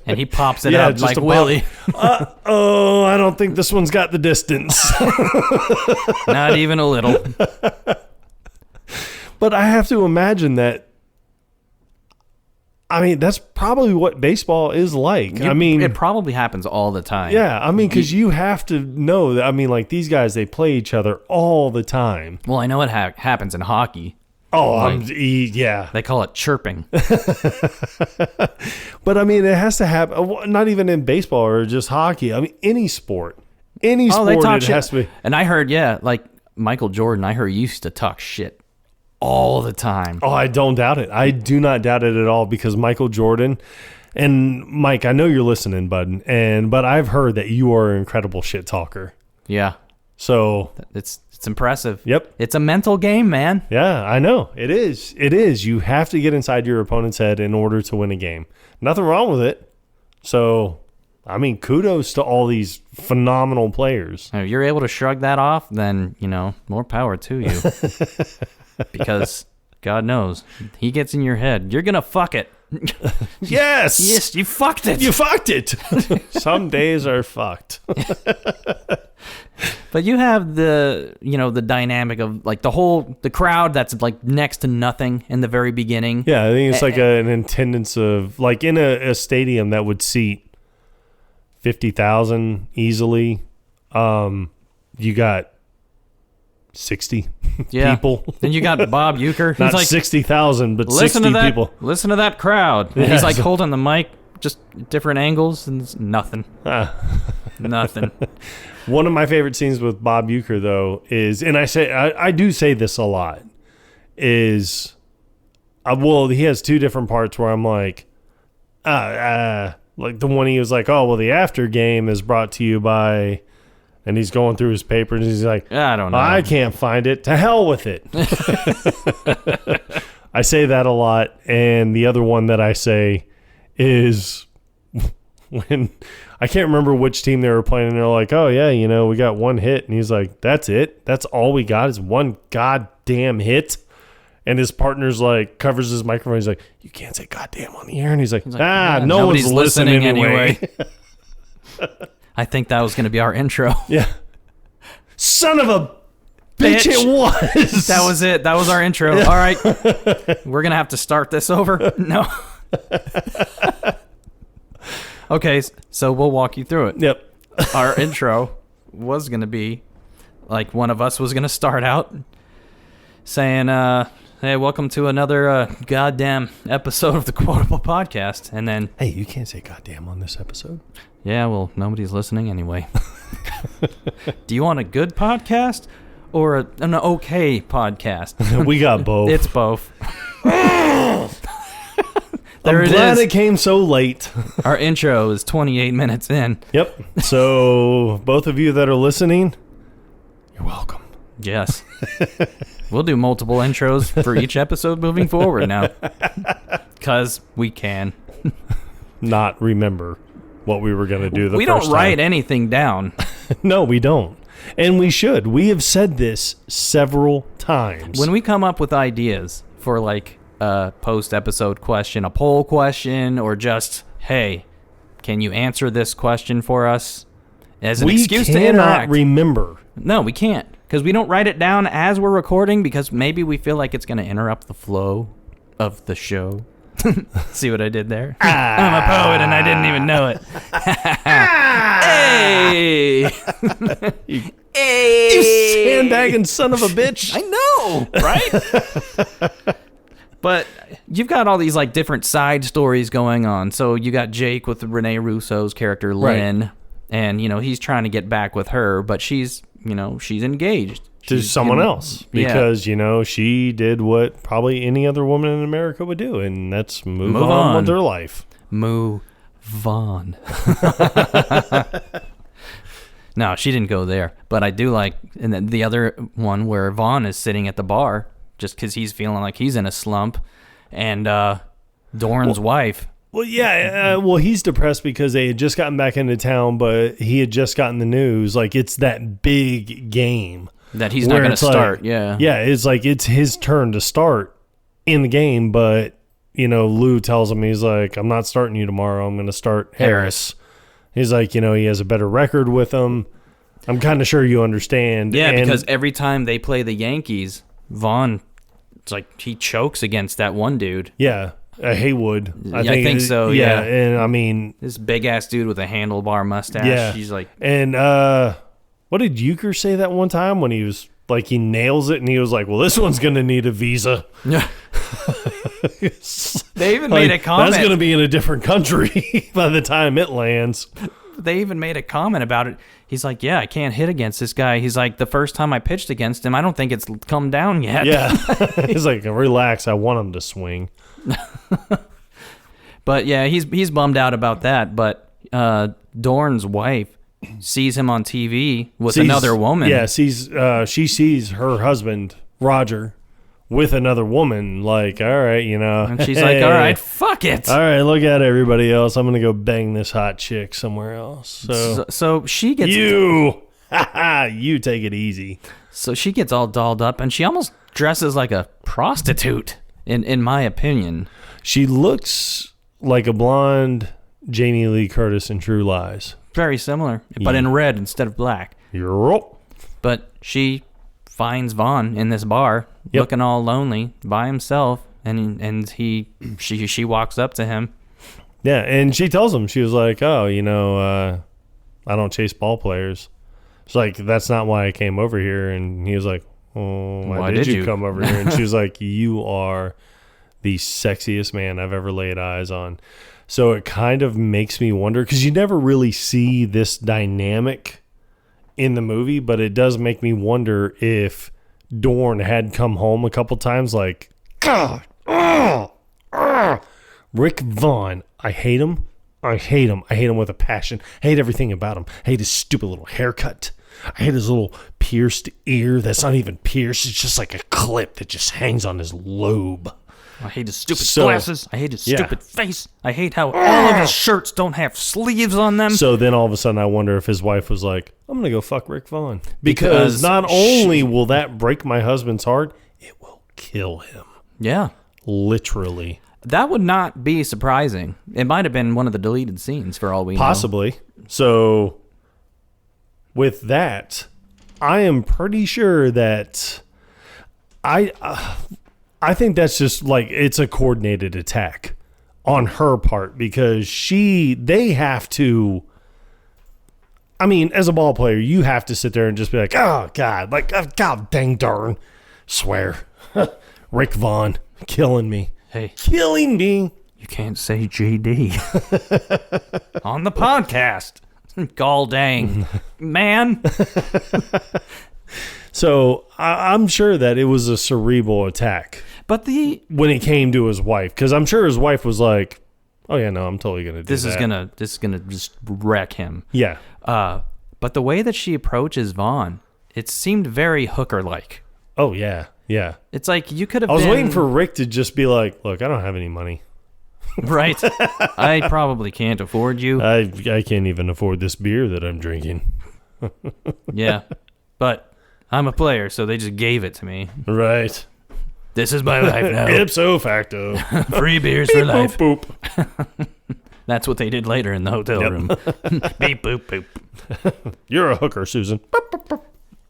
[SPEAKER 2] And he pops it up like Willie.
[SPEAKER 1] Oh, I don't think this one's got the distance.
[SPEAKER 2] Not even a little.
[SPEAKER 1] But I have to imagine that. I mean, that's probably what baseball is like.
[SPEAKER 2] It probably happens all the time.
[SPEAKER 1] Yeah, I mean, because you have to know that. I mean, like these guys, they play each other all the time.
[SPEAKER 2] Well, I know it happens in hockey.
[SPEAKER 1] Oh, yeah.
[SPEAKER 2] They call it chirping.
[SPEAKER 1] But I mean, it has to happen. Not even in baseball or just hockey. I mean, any sport. Any sport, it has to be.
[SPEAKER 2] And I heard, like Michael Jordan, I heard he used to talk shit all the time.
[SPEAKER 1] Oh, I don't doubt it. I do not doubt it at all, because Michael Jordan and Mike, I know you're listening, bud, but I've heard that you are an incredible shit talker.
[SPEAKER 2] Yeah.
[SPEAKER 1] So
[SPEAKER 2] it's impressive.
[SPEAKER 1] Yep.
[SPEAKER 2] It's a mental game, man.
[SPEAKER 1] Yeah, I know. It is. It is. You have to get inside your opponent's head in order to win a game. Nothing wrong with it. So, I mean, kudos to all these phenomenal players.
[SPEAKER 2] If you're able to shrug that off, then, more power to you. Because God knows, he gets in your head. You're going to fuck it.
[SPEAKER 1] Yes.
[SPEAKER 2] Yes, you fucked it.
[SPEAKER 1] You fucked it. Some days are fucked.
[SPEAKER 2] But you have the dynamic of like the crowd that's like next to nothing in the very beginning.
[SPEAKER 1] Yeah, I think it's like an attendance of like in a stadium that would seat 50,000 easily. You got 60 people.
[SPEAKER 2] Then you got Bob Uecker.
[SPEAKER 1] Not like 60,000, but 60 people.
[SPEAKER 2] Listen to that crowd. And he's like holding the mic, just different angles, and it's nothing. Nothing.
[SPEAKER 1] One of my favorite scenes with Bob Uecker, though, is, and I do say this a lot, is, he has two different parts where I'm like the one he was like, oh, well, the after game is brought to you by, and he's going through his papers, and he's like,
[SPEAKER 2] I don't know.
[SPEAKER 1] I can't find it. To hell with it. I say that a lot, and the other one that I say is when I can't remember which team they were playing, and they're like, oh, yeah, we got one hit. And he's like, that's it? That's all we got is one goddamn hit? And his partner's like, covers his microphone. He's like, you can't say goddamn on the air. And he's like, no one's listening anyway.
[SPEAKER 2] I think that was going to be our intro.
[SPEAKER 1] Yeah. Son of a bitch, it was.
[SPEAKER 2] That was it. That was our intro. Yeah. All right. We're going to have to start this over. No. Okay, so we'll walk you through it.
[SPEAKER 1] Yep.
[SPEAKER 2] Our intro was going to be like one of us was going to start out saying, hey, welcome to another goddamn episode of the Quotable Podcast. And then,
[SPEAKER 1] hey, you can't say goddamn on this episode.
[SPEAKER 2] Yeah, well, nobody's listening anyway. Do you want a good podcast or an okay podcast?
[SPEAKER 1] We got both.
[SPEAKER 2] It's both.
[SPEAKER 1] I'm glad it came so late.
[SPEAKER 2] Our intro is 28 minutes in.
[SPEAKER 1] Yep. So both of you that are listening, you're welcome.
[SPEAKER 2] Yes. We'll do multiple intros for each episode moving forward now. Because we can.
[SPEAKER 1] Not remember what we were going to do the first time.
[SPEAKER 2] We don't write anything down.
[SPEAKER 1] No, we don't. And we should. We have said this several times.
[SPEAKER 2] When we come up with ideas for like a post-episode question, a poll question, or just, hey, can you answer this question for us? As an excuse to interact.
[SPEAKER 1] We cannot remember.
[SPEAKER 2] No, we can't. Because we don't write it down as we're recording because maybe we feel like it's going to interrupt the flow of the show. See what I did there? I'm a poet and I didn't even know it. Hey! Hey!
[SPEAKER 1] You sandbagging son of a bitch.
[SPEAKER 2] I know, right? But you've got all these like different side stories going on. So you got Jake with Rene Russo's character, Lynn. Right. And, he's trying to get back with her, but she's engaged.
[SPEAKER 1] To someone else because, she did what probably any other woman in America would do, and that's move on with her life.
[SPEAKER 2] Move on. No, she didn't go there. But I do like and then the other one where Vaughn is sitting at the bar just because he's feeling like he's in a slump. And Dorn's wife.
[SPEAKER 1] Well, yeah. Well, he's depressed because they had just gotten back into town, but he had just gotten the news. Like, it's that big game.
[SPEAKER 2] That he's not going to start, yeah.
[SPEAKER 1] Yeah, it's like it's his turn to start in the game, but, Lou tells him, he's like, I'm not starting you tomorrow. I'm going to start Harris. He's like, he has a better record with him. I'm kind of sure you understand.
[SPEAKER 2] Yeah, because every time they play the Yankees, Vaughn, it's like he chokes against that one dude.
[SPEAKER 1] Yeah, Haywood.
[SPEAKER 2] I think so, yeah.
[SPEAKER 1] And I mean...
[SPEAKER 2] This big-ass dude with a handlebar mustache.
[SPEAKER 1] Yeah.
[SPEAKER 2] He's like...
[SPEAKER 1] And what did Euchre say that one time when he was... Like, he nails it, and he was like, well, this one's going to need a visa.
[SPEAKER 2] Yeah. They even made a comment.
[SPEAKER 1] That's going to be in a different country by the time it lands.
[SPEAKER 2] They even made a comment about it. He's like, yeah, I can't hit against this guy. He's like, the first time I pitched against him, I don't think it's come down yet.
[SPEAKER 1] Yeah. He's like, relax, I want him to swing.
[SPEAKER 2] But, yeah, he's bummed out about that. But Dorn's wife sees him on TV with another woman.
[SPEAKER 1] Yeah, she sees her husband, Roger, with another woman. Like, all right,
[SPEAKER 2] And she's like, all right, fuck it.
[SPEAKER 1] All right, look at everybody else. I'm going to go bang this hot chick somewhere else.
[SPEAKER 2] So she gets...
[SPEAKER 1] You take it easy.
[SPEAKER 2] So she gets all dolled up, and she almost dresses like a prostitute, in my opinion.
[SPEAKER 1] She looks like a blonde Jamie Lee Curtis in True Lies.
[SPEAKER 2] Very similar, but in red instead of black.
[SPEAKER 1] Yep.
[SPEAKER 2] But she finds Vaughn in this bar, looking all lonely by himself, and she walks up to him.
[SPEAKER 1] Yeah, and she tells him, she was like, oh, I don't chase ball players. It's like, that's not why I came over here. And he was like, oh, why did you come over here? And she was like, you are the sexiest man I've ever laid eyes on. So it kind of makes me wonder, because you never really see this dynamic in the movie, but it does make me wonder if Dorn had come home a couple times like, God, Rick Vaughn, I hate him. I hate him. I hate him with a passion. I hate everything about him. I hate his stupid little haircut. I hate his little pierced ear that's not even pierced. It's just like a clip that just hangs on his lobe.
[SPEAKER 2] I hate his stupid glasses. I hate his stupid face. I hate how all of his shirts don't have sleeves on them.
[SPEAKER 1] So then all of a sudden I wonder if his wife was like, I'm going to go fuck Rick Vaughn. Because not only will that break my husband's heart, it will kill him.
[SPEAKER 2] Yeah.
[SPEAKER 1] Literally.
[SPEAKER 2] That would not be surprising. It might have been one of the deleted scenes for all we know.
[SPEAKER 1] Possibly. So with that, I am pretty sure that I think that's just like, it's a coordinated attack on her part, because they have to, I mean, as a ball player, you have to sit there and just be like, oh God, like, oh, God dang darn, swear, Rick Vaughn killing me.
[SPEAKER 2] Hey.
[SPEAKER 1] Killing me.
[SPEAKER 2] You can't say JD on the podcast. Gall dang, man.
[SPEAKER 1] So I'm sure that it was a cerebral attack.
[SPEAKER 2] But
[SPEAKER 1] when it came to his wife, because I'm sure his wife was like, "Oh yeah, no, I'm totally gonna do
[SPEAKER 2] this. This is gonna just wreck him."
[SPEAKER 1] Yeah.
[SPEAKER 2] But the way that she approaches Vaughn, it seemed very Hooker-like.
[SPEAKER 1] Oh yeah, yeah.
[SPEAKER 2] It's like you could have.
[SPEAKER 1] I was waiting for Rick to just be like, "Look, I don't have any money."
[SPEAKER 2] Right. I probably can't afford you.
[SPEAKER 1] I can't even afford this beer that I'm drinking.
[SPEAKER 2] Yeah, but I'm a player, so they just gave it to me.
[SPEAKER 1] Right.
[SPEAKER 2] This is my life now.
[SPEAKER 1] Ipso facto.
[SPEAKER 2] Free beers for life.
[SPEAKER 1] Boop, boop.
[SPEAKER 2] That's what they did later in the hotel room. Beep, boop, boop.
[SPEAKER 1] You're a hooker, Susan.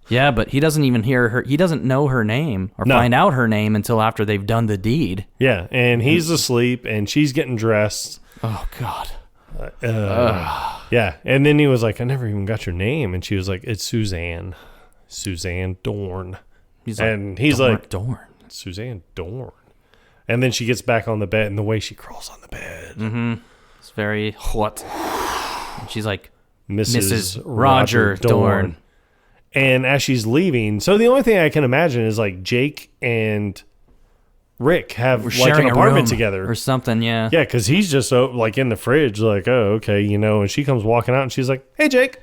[SPEAKER 2] Yeah, but he doesn't even hear her. He doesn't know her name or find out her name until after they've done the deed.
[SPEAKER 1] Yeah, and he's asleep, and she's getting dressed.
[SPEAKER 2] Oh, God.
[SPEAKER 1] Yeah, and then he was like, I never even got your name. And she was like, it's Suzanne. Suzanne Dorn.
[SPEAKER 2] He's
[SPEAKER 1] like,
[SPEAKER 2] Dorn.
[SPEAKER 1] Suzanne Dorn. And then she gets back on the bed, and the way she crawls on the bed.
[SPEAKER 2] Mm-hmm. It's very hot. And she's like,
[SPEAKER 1] Mrs. Roger Dorn. And as she's leaving, so the only thing I can imagine is like Jake and Rick have like an apartment together
[SPEAKER 2] or something. Yeah.
[SPEAKER 1] Yeah, because he's just like in the fridge, like, oh, okay, and she comes walking out and she's like, hey, Jake.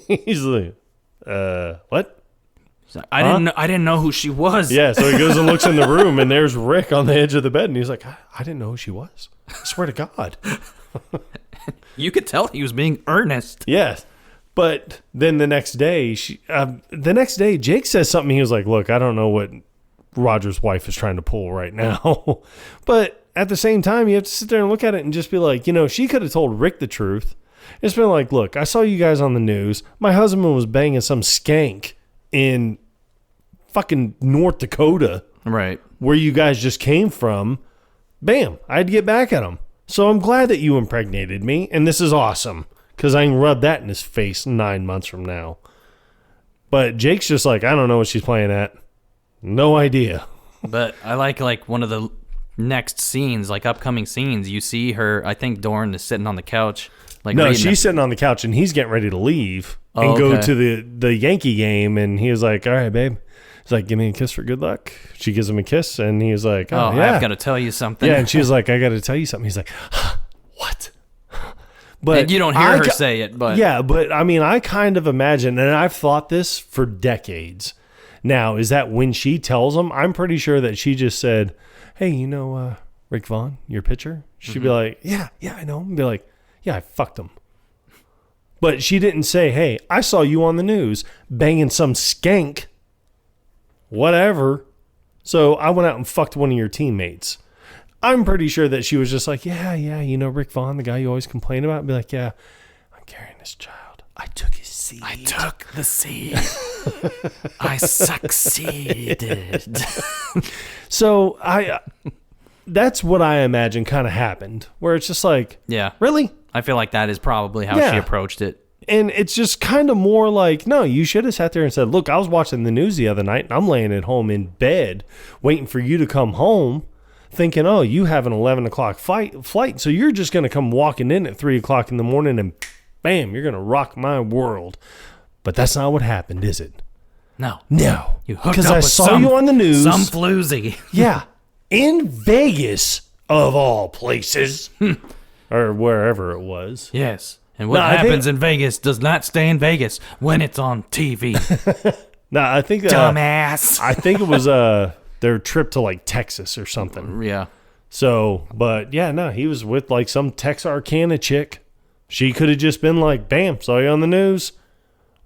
[SPEAKER 1] He's like, what?
[SPEAKER 2] He's like, I didn't know who she was.
[SPEAKER 1] Yeah, so he goes and looks in the room, and there's Rick on the edge of the bed, and he's like, I didn't know who she was. I swear to God.
[SPEAKER 2] You could tell he was being earnest.
[SPEAKER 1] Yes. But then the next day, Jake says something. He was like, look, I don't know what Roger's wife is trying to pull right now. But at the same time, you have to sit there and look at it and just be like, she could have told Rick the truth. It's been like, look, I saw you guys on the news. My husband was banging some skank in fucking North Dakota.
[SPEAKER 2] Right.
[SPEAKER 1] Where you guys just came from. Bam. I had to get back at him. So I'm glad that you impregnated me. And this is awesome. Because I can rub that in his face 9 months from now. But Jake's just like, I don't know what she's playing at. No idea.
[SPEAKER 2] But I like one of the next scenes, like upcoming scenes. You see her, I think Dorn is sitting on the couch.
[SPEAKER 1] No, she's sitting on the couch and he's getting ready to leave and go to the Yankee game. And he was like, all right, babe. He's like, give me a kiss for good luck. She gives him a kiss and he was like, oh yeah.
[SPEAKER 2] I've got to tell you something.
[SPEAKER 1] Yeah, and she was like, I got to tell you something. He's like, what? But
[SPEAKER 2] and you don't hear her say it, but
[SPEAKER 1] yeah, but I mean, I kind of imagine, and I've thought this for decades. Now, is that when she tells him? I'm pretty sure that she just said, "Hey, Rick Vaughn, your pitcher." She'd be like, "Yeah, I know." And be like, "Yeah, I fucked him." But she didn't say, "Hey, I saw you on the news banging some skank." Whatever. So I went out and fucked one of your teammates. I'm pretty sure that she was just like, yeah, Rick Vaughn, the guy you always complain about. And be like, yeah, I'm carrying this child. I took his seed.
[SPEAKER 2] I took the seed. I succeeded.
[SPEAKER 1] So that's what I imagine kind of happened, where it's just like,
[SPEAKER 2] yeah,
[SPEAKER 1] really?
[SPEAKER 2] I feel like that is probably how she approached it.
[SPEAKER 1] And it's just kind of more like, no, you should have sat there and said, look, I was watching the news the other night, and I'm laying at home in bed waiting for you to come home. Thinking, oh, you have an 11 o'clock flight, so you're just going to come walking in at 3 o'clock in the morning and bam, you're going to rock my world. But that's not what happened, is it?
[SPEAKER 2] No.
[SPEAKER 1] You hooked up because I saw you on the news.
[SPEAKER 2] Some floozy.
[SPEAKER 1] Yeah. In Vegas, of all places. Or wherever it was.
[SPEAKER 2] Yes. And what happens in Vegas does not stay in Vegas when it's on TV.
[SPEAKER 1] No, I think...
[SPEAKER 2] Dumbass.
[SPEAKER 1] I think it was... their trip to like Texas or something.
[SPEAKER 2] Yeah.
[SPEAKER 1] So, but yeah, no, he was with like some Texarkana chick. She could have just been like, bam, saw you on the news.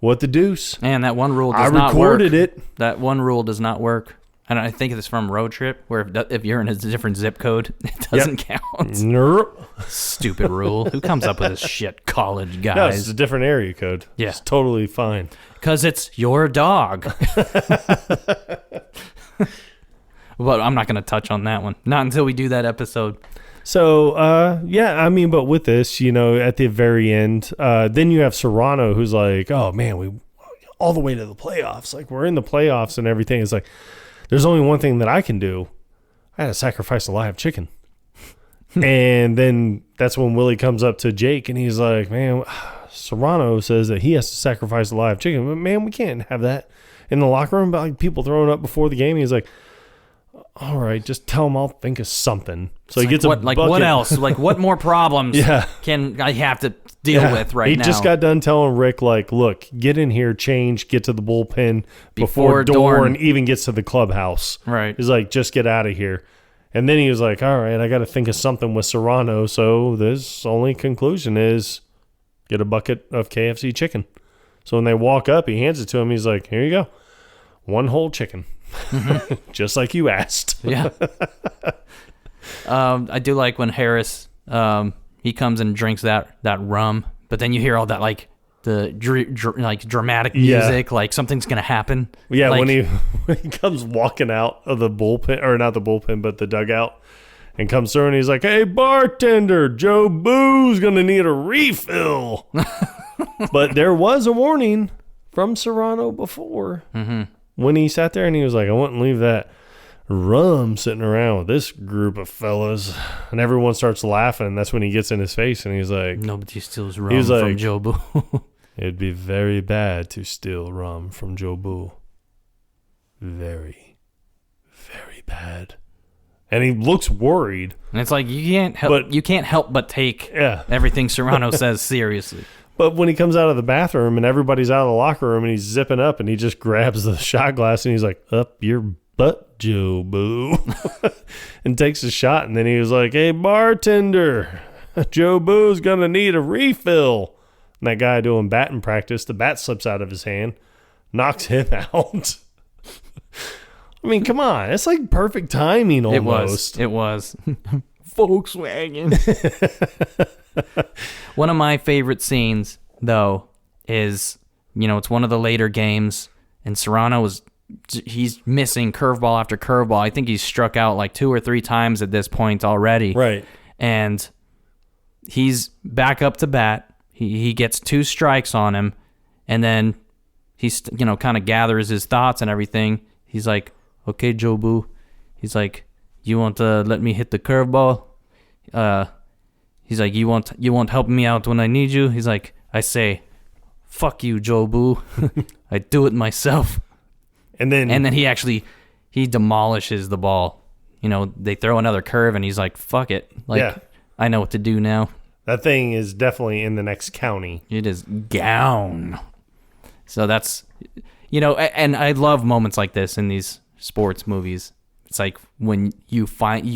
[SPEAKER 1] What the deuce?
[SPEAKER 2] And that one rule does not work.
[SPEAKER 1] I recorded it.
[SPEAKER 2] That one rule does not work. And I think it's from Road Trip, where if you're in a different zip code, it doesn't count.
[SPEAKER 1] Nope.
[SPEAKER 2] Stupid rule. Who comes up with this shit? College guys.
[SPEAKER 1] No, it's a different area code.
[SPEAKER 2] Yeah.
[SPEAKER 1] It's totally fine.
[SPEAKER 2] Because it's your dog. But I'm not going to touch on that one. Not until we do that episode.
[SPEAKER 1] So, yeah, I mean, but with this, at the very end, then you have Serrano who's like, oh, man, we all the way to the playoffs. Like, we're in the playoffs and everything. It's like, there's only one thing that I can do. I had to sacrifice a live chicken. And then that's when Willie comes up to Jake and he's like, man, Serrano says that he has to sacrifice a live chicken. But, man, we can't have that in the locker room. But like people throwing up before the game. He's like, all right, just tell him I'll think of something. So he gets a bucket.
[SPEAKER 2] What else? Like, what more problems can I have to deal with right now?
[SPEAKER 1] He just got done telling Rick, like, look, get in here, change, get to the bullpen before Dorn even gets to the clubhouse.
[SPEAKER 2] Right.
[SPEAKER 1] He's like, just get out of here. And then he was like, all right, I got to think of something with Serrano. So this only conclusion is get a bucket of KFC chicken. So when they walk up, he hands it to him. He's like, here you go. One whole chicken. Mm-hmm. Just like you asked.
[SPEAKER 2] Yeah. I do like when Harris he comes and drinks that rum, but then you hear all that like the dramatic music, like something's gonna happen.
[SPEAKER 1] Yeah,
[SPEAKER 2] like,
[SPEAKER 1] when he comes walking out of the bullpen, or not the bullpen, but the dugout, and comes through and he's like, "Hey, bartender, Joe Boo's gonna need a refill." But there was a warning from Serrano before. Mm-hmm. When he sat there and he was like, I wouldn't leave that rum sitting around with this group of fellas. And everyone starts laughing. And that's when he gets in his face and he's like,
[SPEAKER 2] nobody steals rum from Joe Boo.
[SPEAKER 1] It'd be very bad to steal rum from Joe Boo. Very, very bad. And he looks worried.
[SPEAKER 2] And it's like, you can't help but take everything Serrano says seriously.
[SPEAKER 1] But when he comes out of the bathroom and everybody's out of the locker room and he's zipping up and he just grabs the shot glass and he's like, up your butt, Joe Boo, and takes a shot. And then he was like, hey, bartender, Joe Boo's going to need a refill. And that guy doing batting practice, the bat slips out of his hand, knocks him out. I mean, come on. It's like perfect timing almost.
[SPEAKER 2] It was. Volkswagen. One of my favorite scenes, though, is, it's one of the later games, and Serrano he's missing curveball after curveball. I think he's struck out like 2 or 3 times at this point already.
[SPEAKER 1] Right.
[SPEAKER 2] And he's back up to bat. He gets 2 strikes on him, and then he's, kind of gathers his thoughts and everything. He's like, okay, Joe Boo. He's like, you want to let me hit the curveball? He's like, you won't help me out when I need you? He's like, I say, fuck you, Joe Boo. I do it myself.
[SPEAKER 1] And then
[SPEAKER 2] he demolishes the ball. They throw another curve and he's like, fuck it. Like,
[SPEAKER 1] yeah.
[SPEAKER 2] I know what to do now.
[SPEAKER 1] That thing is definitely in the next county.
[SPEAKER 2] It is gone. So that's, and I love moments like this in these sports movies. It's like when you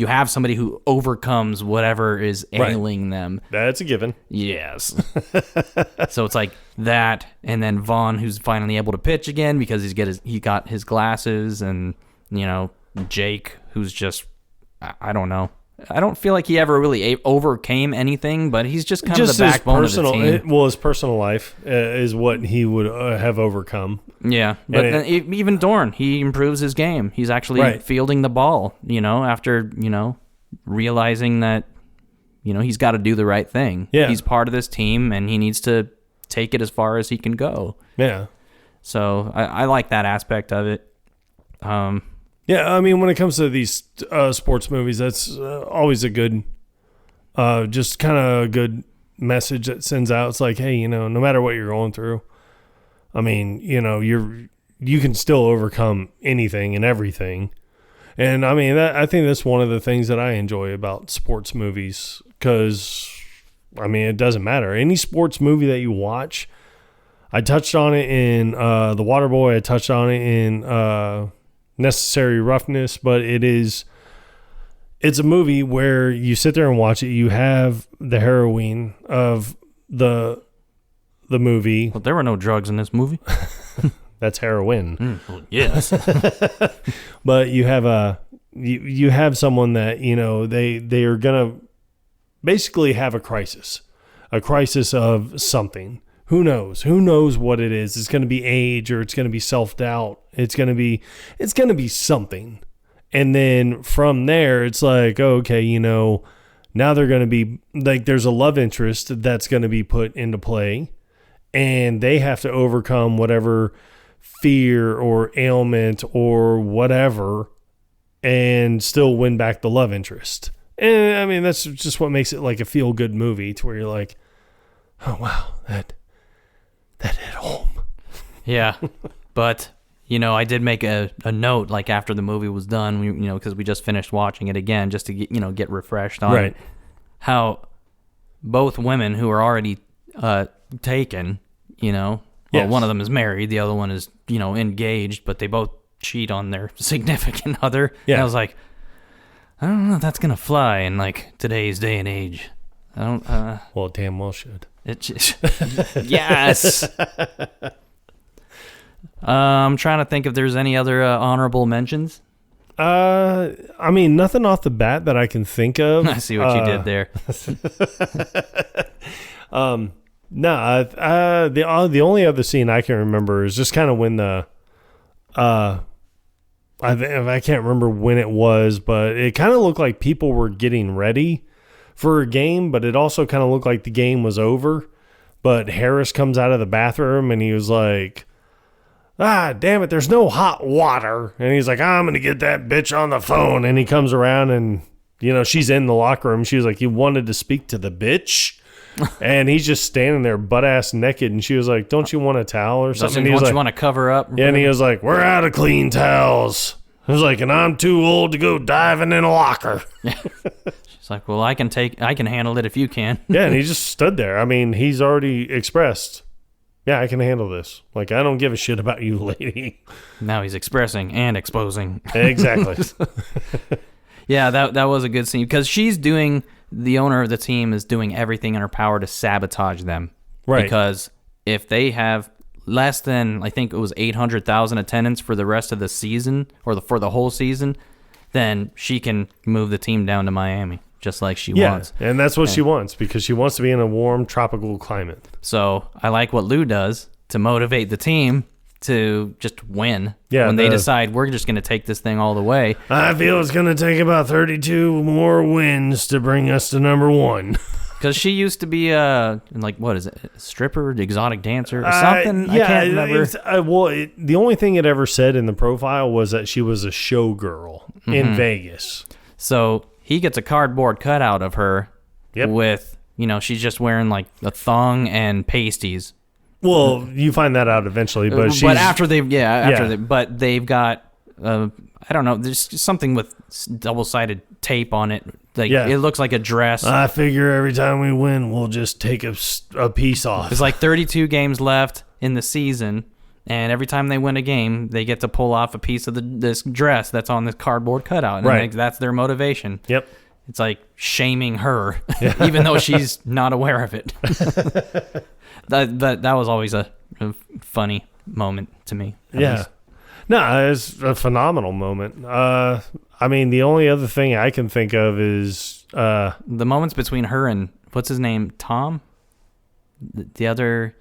[SPEAKER 2] have somebody who overcomes whatever is ailing them.
[SPEAKER 1] That's a given.
[SPEAKER 2] Yes. So it's like that, and then Vaughn, who's finally able to pitch again because he got his glasses, and Jake, who's just, I don't know. I don't feel like he ever really overcame anything, but he's just kind of the backbone of the team.
[SPEAKER 1] His personal life is what he would have overcome.
[SPEAKER 2] Yeah, but then even Dorn, he improves his game. He's actually fielding the ball, after, realizing that, he's got to do the right thing.
[SPEAKER 1] Yeah.
[SPEAKER 2] He's part of this team, and he needs to take it as far as he can go.
[SPEAKER 1] Yeah.
[SPEAKER 2] So I like that aspect of it.
[SPEAKER 1] Yeah, I mean, when it comes to these sports movies, that's always a good, just kind of a good message that sends out. It's like, hey, no matter what you're going through, I mean, you can still overcome anything and everything. And I mean, I think that's one of the things that I enjoy about sports movies, because, I mean, it doesn't matter. Any sports movie that you watch, I touched on it in The Waterboy, I touched on it in Necessary Roughness, but it's a movie where you sit there and watch it. You have the heroine of the movie.
[SPEAKER 2] But there were no drugs in this movie.
[SPEAKER 1] That's heroin.
[SPEAKER 2] Yes.
[SPEAKER 1] But you have you have someone that, they are gonna basically have a crisis of something. Who knows? Who knows what it is? It's going to be age, or it's going to be self-doubt. It's going to be something. And then from there, it's like, okay, now they're going to be like, there's a love interest that's going to be put into play, and they have to overcome whatever fear or ailment or whatever and still win back the love interest. And I mean, that's just what makes it like a feel-good movie, to where you're like, oh, wow, that hit home.
[SPEAKER 2] Yeah. But, I did make a note, like, after the movie was done, because we just finished watching it again, just to get refreshed on how both women who are already taken, well, one of them is married, the other one is, engaged, but they both cheat on their significant other.
[SPEAKER 1] Yeah.
[SPEAKER 2] And I was like, I don't know if that's going to fly in, like, today's day and age. I don't,
[SPEAKER 1] well, damn well should.
[SPEAKER 2] It just, yes. I'm trying to think if there's any other honorable mentions.
[SPEAKER 1] I mean, nothing off the bat that I can think of.
[SPEAKER 2] I see what you did there.
[SPEAKER 1] The only other scene I can remember is just kind of when I can't remember when it was, but it kind of looked like people were getting ready for a game, but it also kind of looked like the game was over. But Harris comes out of the bathroom and he was like, damn it, there's no hot water. And he's like, I'm going to get that bitch on the phone. And he comes around and, she's in the locker room. She was like, you wanted to speak to the bitch? And he's just standing there butt-ass naked. And she was like, don't you want a towel or something?
[SPEAKER 2] Don't you want to cover up?
[SPEAKER 1] Yeah, and he was like, we're out of clean towels. I was like, and I'm too old to go diving in a locker.
[SPEAKER 2] She's like, well, I can handle it if you can.
[SPEAKER 1] Yeah, and he just stood there. I mean, he's already expressed, yeah, I can handle this. Like, I don't give a shit about you, lady.
[SPEAKER 2] Now he's expressing and exposing.
[SPEAKER 1] Exactly.
[SPEAKER 2] Yeah, that was a good scene because the owner of the team is doing everything in her power to sabotage them.
[SPEAKER 1] Right.
[SPEAKER 2] Because if they have less than, I think it was 800,000 attendance for the rest of the season or for the whole season, then she can move the team down to Miami just like she wants.
[SPEAKER 1] And that's what she wants because she wants to be in a warm tropical climate.
[SPEAKER 2] So I like what Lou does to motivate the team to just win.
[SPEAKER 1] Yeah,
[SPEAKER 2] when they decide we're just going to take this thing all the way.
[SPEAKER 1] I feel it's going to take about 32 more wins to bring us to number 1.
[SPEAKER 2] Because she used to be like, what is it, a stripper, exotic dancer, or something? I can't remember.
[SPEAKER 1] The only thing it ever said in the profile was that she was a showgirl in Vegas.
[SPEAKER 2] So he gets a cardboard cutout of her with, she's just wearing like a thong and pasties.
[SPEAKER 1] Well, you find that out eventually, but
[SPEAKER 2] they've got, I don't know, there's something with double-sided tape on it. Like it looks like a dress.
[SPEAKER 1] I figure every time we win, we'll just take a piece off.
[SPEAKER 2] There's like 32 games left in the season, and every time they win a game, they get to pull off a piece of this dress that's on this cardboard cutout. And that's their motivation.
[SPEAKER 1] Yep.
[SPEAKER 2] It's like shaming her, even though she's not aware of it. That was always a funny moment to me.
[SPEAKER 1] Yeah. No, it's a phenomenal moment. I mean, the only other thing I can think of is...
[SPEAKER 2] the moments between her and, what's his name, Tom? The other...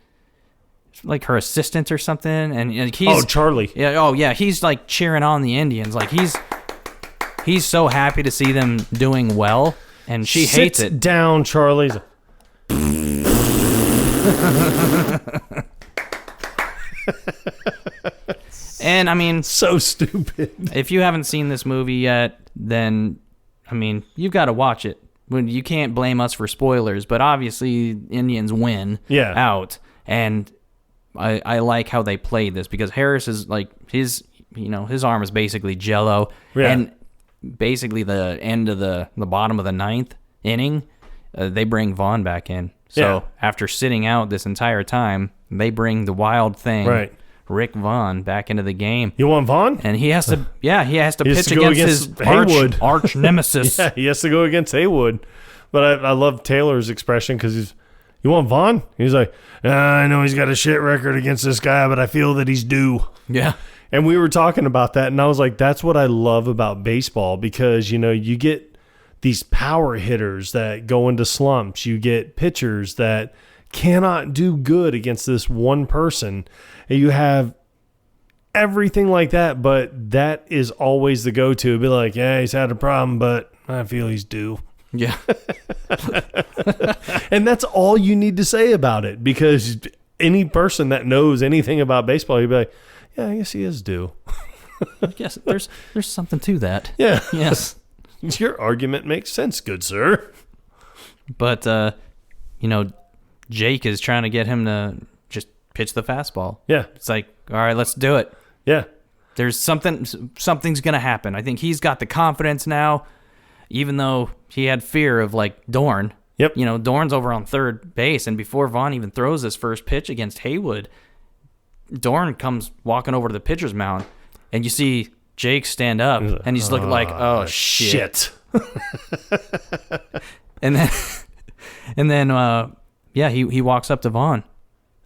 [SPEAKER 2] like her assistant or something, and he's
[SPEAKER 1] Charlie.
[SPEAKER 2] Yeah, he's like cheering on the Indians. Like he's so happy to see them doing well, and she hates it.
[SPEAKER 1] Down, Charlie.
[SPEAKER 2] And I mean,
[SPEAKER 1] so stupid.
[SPEAKER 2] If you haven't seen this movie yet, then I mean, you've got to watch it. You can't blame us for spoilers, but obviously Indians win out, and I like how they played this because Harris is like his arm is basically jello, and basically the end of the bottom of the 9th inning, they bring Vaughn back in. So after sitting out this entire time, they bring the wild thing, Rick Vaughn, back into the game.
[SPEAKER 1] You want Vaughn?
[SPEAKER 2] And he has to, pitch against his arch nemesis.
[SPEAKER 1] He has to go against Haywood. But I love Taylor's expression because you want Vaughn? He's like, I know he's got a shit record against this guy, but I feel that he's due.
[SPEAKER 2] Yeah.
[SPEAKER 1] And we were talking about that, and I was like, that's what I love about baseball because, you get these power hitters that go into slumps. You get pitchers that cannot do good against this one person. And you have everything like that, but that is always the go-to. Be like, yeah, he's had a problem, but I feel he's due.
[SPEAKER 2] Yeah.
[SPEAKER 1] And that's all you need to say about it because any person that knows anything about baseball, you'd be like, yeah, I guess he is due.
[SPEAKER 2] Yes, there's something to that.
[SPEAKER 1] Yeah.
[SPEAKER 2] Yes.
[SPEAKER 1] Your argument makes sense, good sir.
[SPEAKER 2] But, Jake is trying to get him to just pitch the fastball.
[SPEAKER 1] Yeah.
[SPEAKER 2] It's like, all right, let's do it.
[SPEAKER 1] Yeah.
[SPEAKER 2] There's something's going to happen. I think he's got the confidence now, even though he had fear of, like, Dorn.
[SPEAKER 1] Yep.
[SPEAKER 2] Dorn's over on third base, and before Vaughn even throws his first pitch against Haywood, Dorn comes walking over to the pitcher's mound, and you see Jake stand up, and he's looking like, oh, shit. and then, he walks up to Vaughn.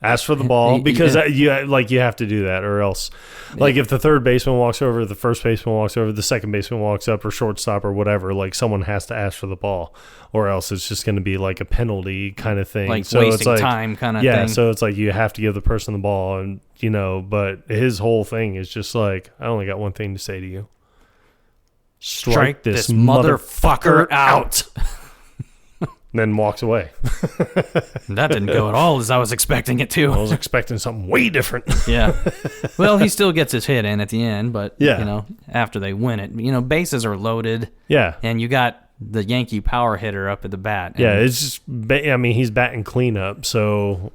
[SPEAKER 1] Ask for the ball because you have to do that or else. Like if the third baseman walks over, the first baseman walks over, the second baseman walks up or shortstop or whatever, like someone has to ask for the ball or else it's just going to be like a penalty kind of thing.
[SPEAKER 2] Like
[SPEAKER 1] so
[SPEAKER 2] wasting time kind of thing.
[SPEAKER 1] Yeah, so it's like you have to give the person the ball and, but his whole thing is just like, I only got one thing to say to you. Strike this motherfucker out. Then walks away.
[SPEAKER 2] That didn't go at all as I was expecting it to.
[SPEAKER 1] I was expecting something way different.
[SPEAKER 2] Yeah. Well, he still gets his hit in at the end, but, after they win it. Bases are loaded.
[SPEAKER 1] Yeah.
[SPEAKER 2] And you got the Yankee power hitter up at the bat.
[SPEAKER 1] Yeah, it's just, he's batting cleanup. So,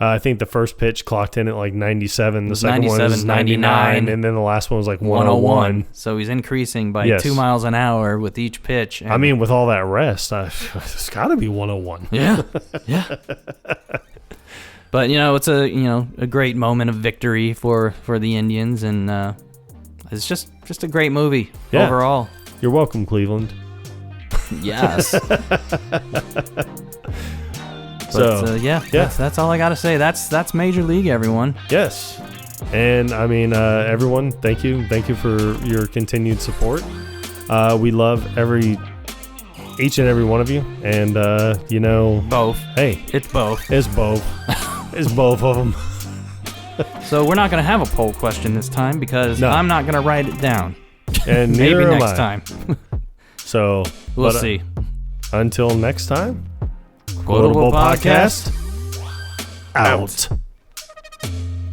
[SPEAKER 1] I think the first pitch clocked in at like 97. The second one
[SPEAKER 2] 97,
[SPEAKER 1] was 99, and then the last one was like 101.
[SPEAKER 2] So he's increasing by
[SPEAKER 1] Yes.
[SPEAKER 2] 2 miles an hour with each pitch.
[SPEAKER 1] I mean, with all that rest, it's got to be 101.
[SPEAKER 2] Yeah, yeah. But it's a great moment of victory for the Indians, and it's just a great movie overall.
[SPEAKER 1] You're welcome, Cleveland.
[SPEAKER 2] Yes. That's all I gotta say. That's Major League, everyone.
[SPEAKER 1] Yes. And I mean, everyone, thank you for your continued support. We love each and every one of you, and
[SPEAKER 2] Both.
[SPEAKER 1] Hey,
[SPEAKER 2] It's both.
[SPEAKER 1] it's both. It's both of them.
[SPEAKER 2] So we're not gonna have a poll question this time because
[SPEAKER 1] No.
[SPEAKER 2] I'm not gonna write it down.
[SPEAKER 1] And
[SPEAKER 2] Maybe
[SPEAKER 1] neither am
[SPEAKER 2] next
[SPEAKER 1] I.
[SPEAKER 2] time.
[SPEAKER 1] So
[SPEAKER 2] We'll
[SPEAKER 1] but,
[SPEAKER 2] see.
[SPEAKER 1] Until next time.
[SPEAKER 2] Quotable Podcast.
[SPEAKER 1] Out.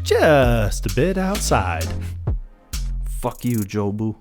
[SPEAKER 1] Just a bit outside.
[SPEAKER 2] Fuck you, Jobu.